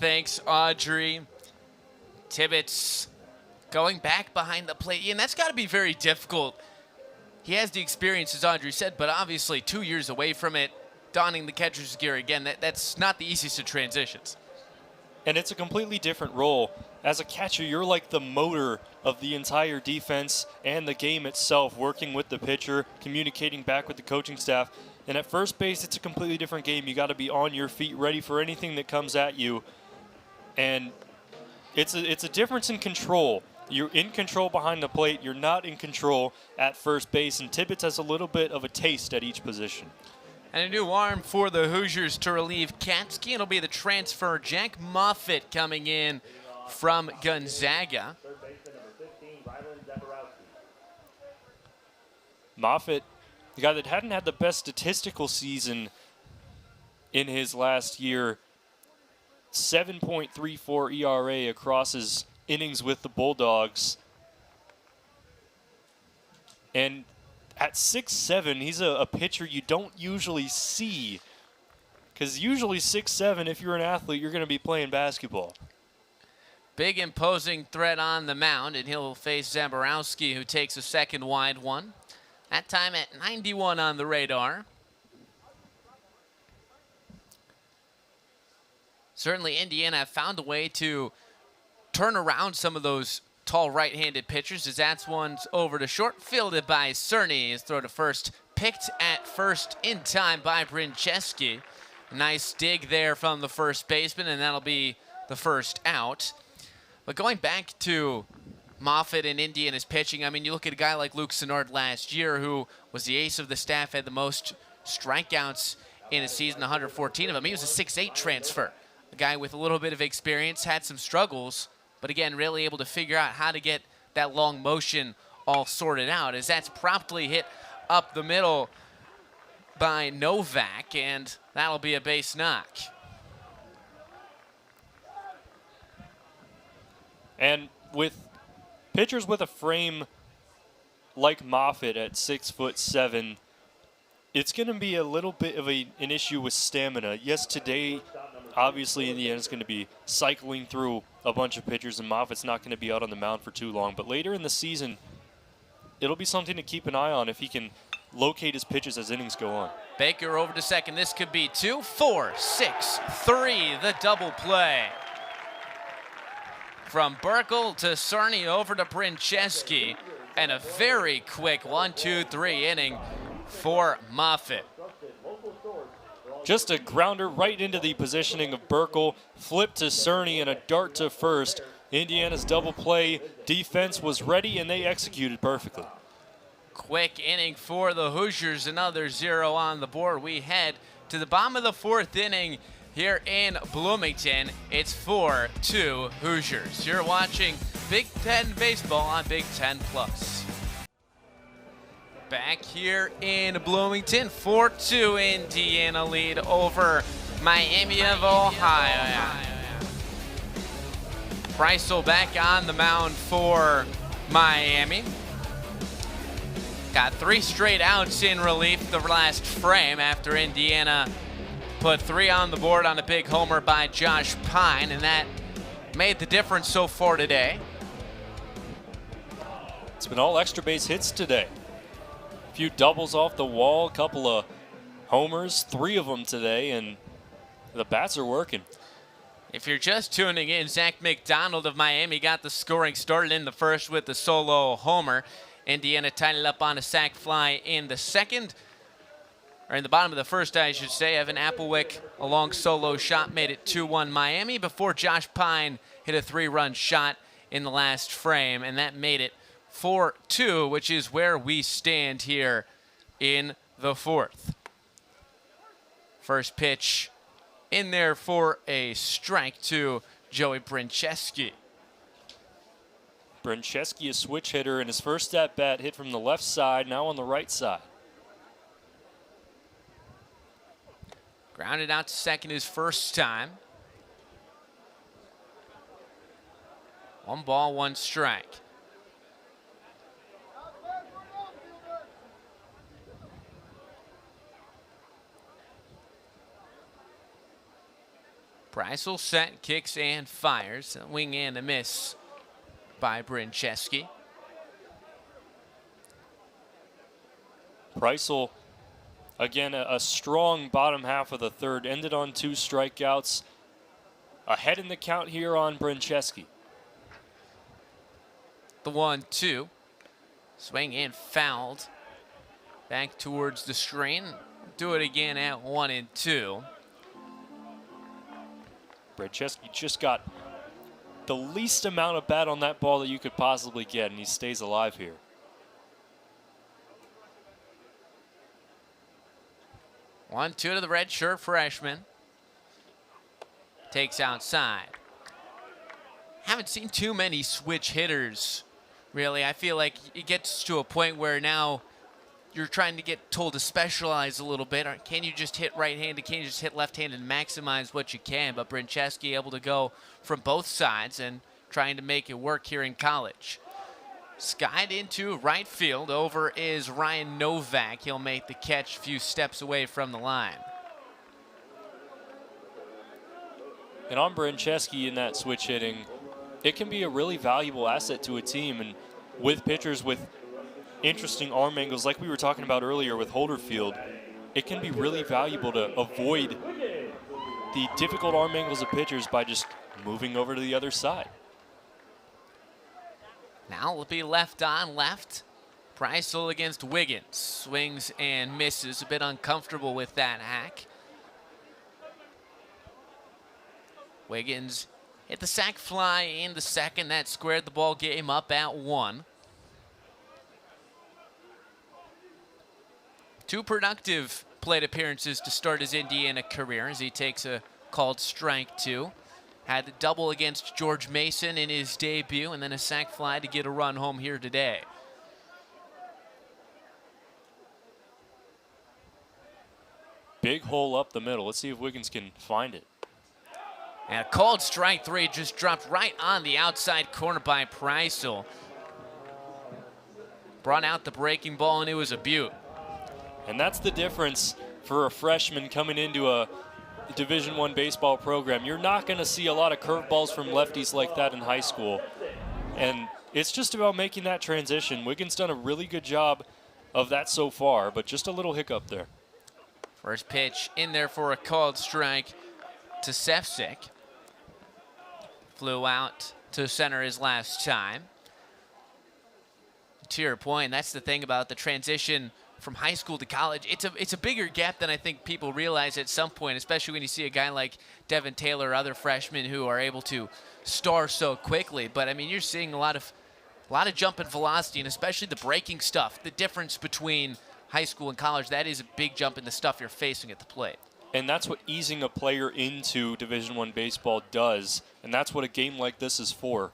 Thanks, Audrey. Tibbetts going back behind the plate, and that's got to be very difficult. He has the experience, as Audrey said, but obviously 2 years away from it, donning the catcher's gear again, that's not the easiest of transitions. And it's a completely different role. As a catcher, you're like the motor of the entire defense and the game itself, working with the pitcher, communicating back with the coaching staff. And at first base, it's a completely different game. You got to be on your feet, ready for anything that comes at you. And it's a difference in control. You're in control behind the plate. You're not in control at first base. And Tibbetts has a little bit of a taste at each position. And a new arm for the Hoosiers to relieve Katsky. It'll be the transfer, Jack Moffitt, coming in from Gonzaga. Moffitt, the guy that hadn't had the best statistical season in his last year, 7.34 ERA across his innings with the Bulldogs. And at 6'7", he's a pitcher you don't usually see. Because usually 6'7", if you're an athlete, you're going to be playing basketball. Big imposing threat on the mound, and he'll face Zamborowski, who takes a second wide one. That time at 91 on the radar. Certainly Indiana have found a way to turn around some of those tall right-handed pitchers, as that's one's over to short, fielded by Cerny. His throw to first, picked at first in time by Brincheski. Nice dig there from the first baseman, and that'll be the first out. But going back to Moffitt and Indiana's pitching, I mean, you look at a guy like Luke Sennard last year, who was the ace of the staff, had the most strikeouts in a season, 114 of them. He was a 6'8" transfer. A guy with a little bit of experience, had some struggles, but again, really able to figure out how to get that long motion all sorted out, as that's promptly hit up the middle by Novak, and that'll be a base knock. And with pitchers with a frame like Moffitt at 6'7", it's going to be a little bit of an issue with stamina. Yes, today, obviously, Indiana's going to be cycling through a bunch of pitchers, and Moffitt's not going to be out on the mound for too long. But later in the season, it'll be something to keep an eye on if he can locate his pitches as innings go on. Baker over to second. This could be 2, 4, 6, 3, the double play. From Burkle to Cerny over to Brincheski, and a very quick 1-2-3 inning for Moffitt. Just a grounder right into the positioning of Burkle, flip to Cerny, and a dart to first. Indiana's double play defense was ready, and they executed perfectly. Quick inning for the Hoosiers, another 0 on the board. We head to the bottom of the fourth inning here in Bloomington. It's 4-2 Hoosiers. You're watching Big Ten Baseball on Big Ten Plus. Back here in Bloomington, 4-2 Indiana lead over Miami of Ohio. Preissel back on the mound for Miami. Got 3 straight outs in relief the last frame after Indiana put 3 on the board on a big homer by Josh Pine, and that made the difference so far today. It's been all extra base hits today. A few doubles off the wall, a couple of homers, 3 of them today, and the bats are working. If you're just tuning in, Zach McDonald of Miami got the scoring started in the first with the solo homer. Indiana tied it up on a sac fly in the second. Or in the bottom of the first, I should say. Evan Applewick, a long solo shot, made it 2-1 Miami before Josh Pine hit a 3-run shot in the last frame, and that made it 4-2, which is where we stand here in the fourth. First pitch in there for a strike to Joey Brincheski. Brincheski, a switch hitter, and his first at-bat hit from the left side, now on the right side. Grounded out to second his first time. 1 ball, 1 strike. Preissel set, kicks, and fires. A wing and a miss by Brincheski. Preissel, again, a strong bottom half of the third. Ended on 2 strikeouts. Ahead in the count here on Brincheski. The 1-2. Swing and fouled. Back towards the screen. Do it again at 1-2. Brincheski just got the least amount of bat on that ball that you could possibly get, and he stays alive here. 1-2 to the redshirt freshman. Takes outside. Haven't seen too many switch hitters, really. I feel like it gets to a point where now you're trying to get told to specialize a little bit. Or can you just hit right-handed? Can you just hit left-handed and maximize what you can? But Brincheski able to go from both sides and trying to make it work here in college. Skied into right field. Over is Ryan Novak. He'll make the catch a few steps away from the line. And on Brincheski in that switch hitting, it can be a really valuable asset to a team. And with pitchers with interesting arm angles, like we were talking about earlier with Holderfield, it can be really valuable to avoid the difficult arm angles of pitchers by just moving over to the other side. Now it'll be left on left. Preissel against Wiggins. Swings and misses. A bit uncomfortable with that hack. Wiggins hit the sac fly in the second. That squared the ball game up at 1. 2 productive plate appearances to start his Indiana career as he takes a called strike 2. Had the double against George Mason in his debut, and then a sac fly to get a run home here today. Big hole up the middle. Let's see if Wiggins can find it. And a called strike 3 just dropped right on the outside corner by Preissel. Brought out the breaking ball, and it was a beaut. And that's the difference for a freshman coming into a Division I baseball program. You're not going to see a lot of curveballs from lefties like that in high school. And it's just about making that transition. Wiggins done a really good job of that so far, but just a little hiccup there. First pitch in there for a called strike to Sefcik. Flew out to center his last time. To your point, that's the thing about the transition from high school to college. It's a bigger gap than I think people realize at some point, especially when you see a guy like Devin Taylor or other freshmen who are able to star so quickly. But I mean, you're seeing a lot of jump in velocity, and especially the breaking stuff. The difference between high school and college, that is a big jump in the stuff you're facing at the plate. And that's what easing a player into Division I baseball does, and that's what a game like this is for.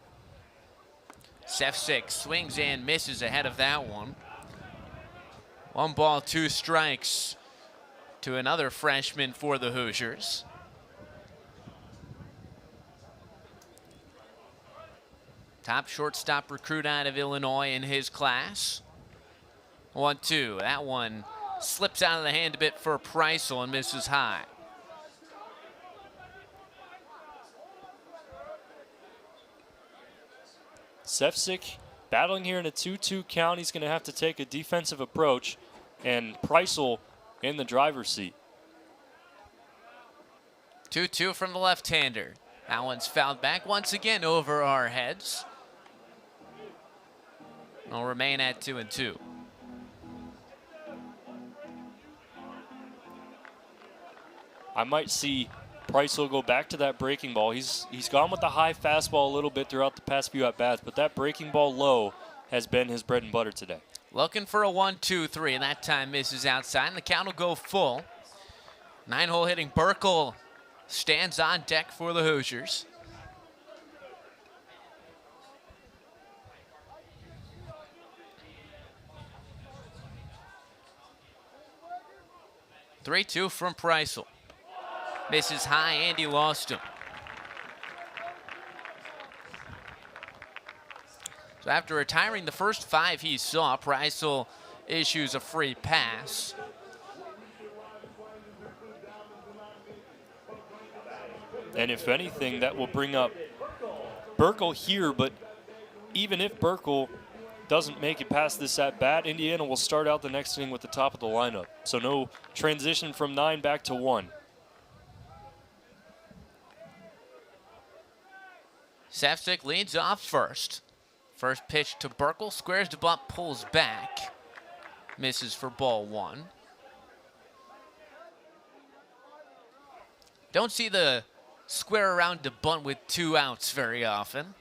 Sefcik swings and misses ahead of that one. 1 ball, 2 strikes to another freshman for the Hoosiers. Top shortstop recruit out of Illinois in his class. 1-2. That one slips out of the hand a bit for Preissel and misses high. Sefcik battling here in a 2-2 count. He's going to have to take a defensive approach, and Preissel in the driver's seat. 2-2 from the left-hander. That one's fouled back once again over our heads. It'll remain at 2-2. I might see Preissel go back to that breaking ball. He's gone with the high fastball a little bit throughout the past few at-bats, but that breaking ball low has been his bread and butter today. Looking for a 1-2-3, and that time misses outside, and the count will go full. 9-hole hitting Burkle stands on deck for the Hoosiers. Three-two from Preissel. Misses high, and he lost him. So after retiring the first 5 he saw, Preissel issues a free pass. And if anything, that will bring up Burkle here, but even if Burkle doesn't make it past this at bat, Indiana will start out the next inning with the top of the lineup. So no transition from 9 back to 1. Sefcik leads off first. First pitch to Burkle, squares to bunt, pulls back. Misses for ball 1. Don't see the square around to bunt with 2 outs very often.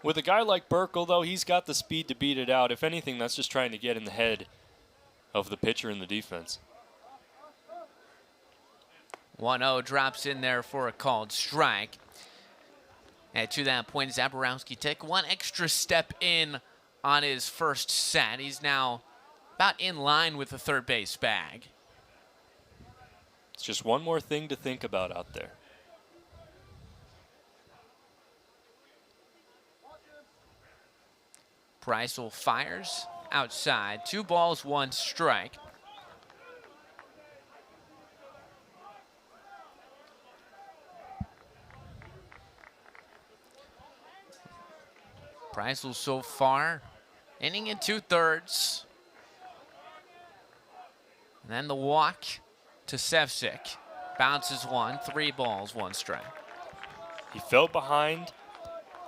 With a guy like Burkle, though, he's got the speed to beat it out. If anything, that's just trying to get in the head of the pitcher and the defense. 1-0 drops in there for a called strike. And to that point, Zaborowski take one extra step in on his first set. He's now about in line with the third base bag. It's just one more thing to think about out there. Preissel fires outside. 2 balls, 1 strike. Preissel so far, inning and 2/3. And then the walk to Sefcik. Bounces 1, 3 balls, 1 strike. He fell behind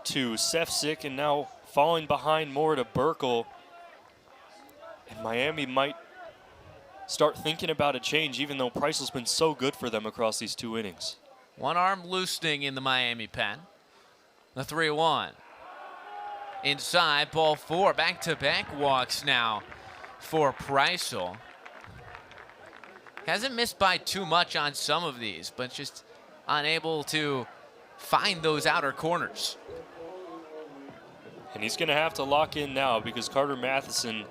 to Sefcik and now falling behind more to Burkle. And Miami might start thinking about a change, even though Preissel's been so good for them across these 2 innings. One arm loosening in the Miami pen. The 3-1. Inside, ball 4. Back-to-back walks now for Preissel. Hasn't missed by too much on some of these, but just unable to find those outer corners. And he's going to have to lock in now because Carter Matheson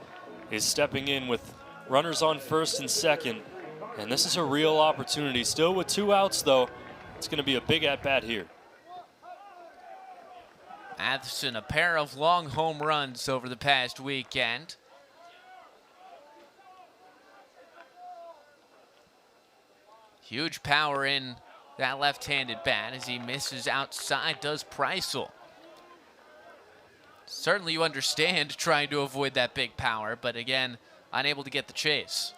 is stepping in with runners on first and second. And this is a real opportunity. Still with 2 outs, though. It's going to be a big at-bat here. Matheson, a pair of long home runs over the past weekend. Huge power in that left-handed bat as he misses outside, does Preissel. Certainly you understand trying to avoid that big power, but again, unable to get the chase.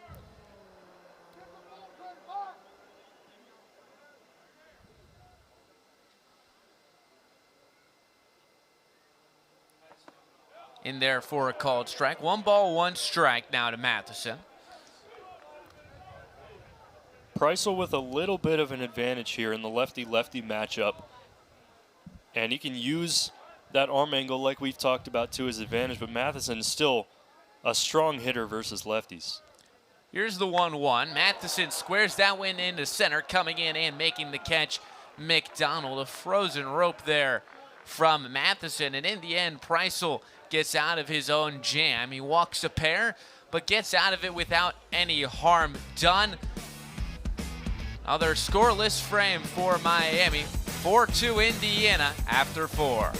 In there for a called strike. 1 ball, 1 strike now to Matheson. Preissel with a little bit of an advantage here in the lefty-lefty matchup. And he can use that arm angle like we've talked about to his advantage, but Matheson is still a strong hitter versus lefties. Here's the 1-1. Matheson squares that one into center, coming in and making the catch. McDonald, a frozen rope there from Matheson, and in the end, Preissel gets out of his own jam. He walks a pair, but gets out of it without any harm done. Another scoreless frame for Miami. 4-2 Indiana after 4.